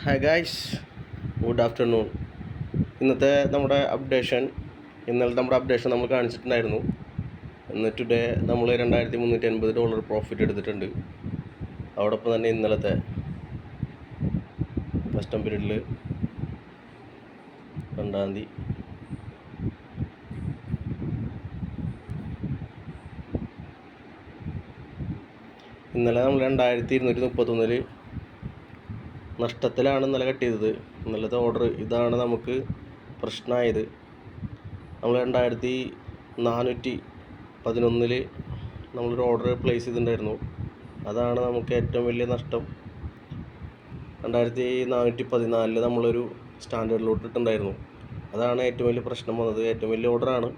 Hi guys, good afternoon. ഇന്നലത്തെ നമ്മുടെ updation നമ്മൾ കാണിച്ചിട്ടുണ്ടായിരുന്നു. ടുഡേ നമ്മൾ $2,380 പ്രോഫിറ്റ് എടുത്തിട്ടുണ്ട്. അതോടൊപ്പം തന്നെ ഇന്നലത്തെ കസ്റ്റം പീരീഡിൽ 2-ാം തീയതി ഇന്നലെ നമ്മൾ 2231 നഷ്ടത്തിലാണ് ഇന്നലെ കട്ട് ചെയ്തത്. ഇന്നലത്തെ ഓർഡർ ഇതാണ് നമുക്ക് പ്രശ്നമായത്. നമ്മൾ 2411 നമ്മളൊരു ഓർഡർ പ്ലേസ് ചെയ്തിട്ടുണ്ടായിരുന്നു. അതാണ് നമുക്ക് ഏറ്റവും വലിയ നഷ്ടം. 2414 നമ്മളൊരു സ്റ്റാൻഡേർഡ് ലോട്ട് ഇട്ടുണ്ടായിരുന്നു. അതാണ് ഏറ്റവും വലിയ പ്രശ്നം വന്നത്. ഏറ്റവും വലിയ ഓർഡറാണ്.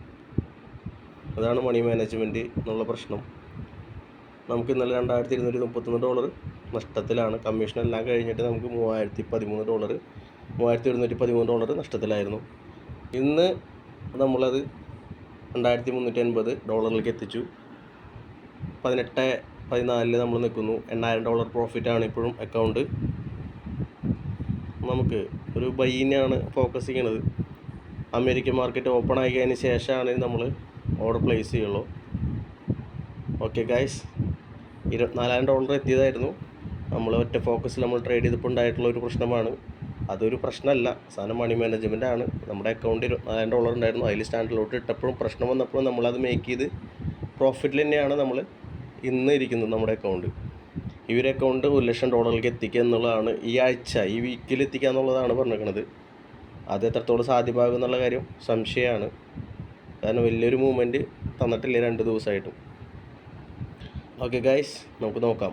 അതാണ് മണി മാനേജ്മെൻറ്റ് എന്നുള്ള പ്രശ്നം. നമുക്ക് ഇന്നലെ $2,231 നഷ്ടത്തിലാണ്. കമ്മീഷനെല്ലാം കഴിഞ്ഞിട്ട് നമുക്ക് $3,113 നഷ്ടത്തിലായിരുന്നു. ഇന്ന് നമ്മളത് $2,380 എത്തിച്ചു. 18-14 നമ്മൾ നിൽക്കുന്നു. $8,000 പ്രോഫിറ്റാണ് ഇപ്പോഴും അക്കൗണ്ട്. നമുക്ക് ഒരു ബൈയിനാണ് ഫോക്കസ് ചെയ്യണത്. അമേരിക്കൻ മാർക്കറ്റ് ഓപ്പൺ ആക്കിയതിന് ശേഷമാണ് നമ്മൾ ഓർഡർ പ്ലേസ് ചെയ്യുള്ളൂ. ഓക്കെ ഗൈസ്, $24,000 എത്തിയതായിരുന്നു. നമ്മൾ ഒറ്റ ഫോക്കസിൽ നമ്മൾ ട്രേഡ് ചെയ്തപ്പോൾ ഉണ്ടായിട്ടുള്ള ഒരു പ്രശ്നമാണ്. അതൊരു പ്രശ്നമല്ല, സാധനം മണി മാനേജ്മെൻ്റ് ആണ്. നമ്മുടെ അക്കൗണ്ട് $24,000 ഉണ്ടായിരുന്നു. അതിൽ സ്റ്റാൻഡേർഡ് ലോട്ട് ഇട്ടപ്പോഴും പ്രശ്നം വന്നപ്പോഴും നമ്മളത് മേക്ക് ചെയ്ത് പ്രോഫിറ്റിൽ തന്നെയാണ് നമ്മൾ ഇന്ന് ഇരിക്കുന്നത്. നമ്മുടെ അക്കൗണ്ട് ഈ ഒരു അക്കൗണ്ട് $1,00,000 എത്തിക്കുക എന്നുള്ളതാണ് ഈ ആഴ്ച, ഈ വീക്കിൽ എത്തിക്കുക എന്നുള്ളതാണ് പറഞ്ഞിരിക്കുന്നത്. അത് എത്രത്തോളം സാധ്യമാകും എന്നുള്ള കാര്യം സംശയമാണ്. കാരണം വലിയൊരു മൂവ്മെൻറ്റ് തന്നിട്ടില്ല 2 ദിവസമായിട്ടും. ഓക്കെ ഗൈസ്, നമുക്ക് നോക്കാം.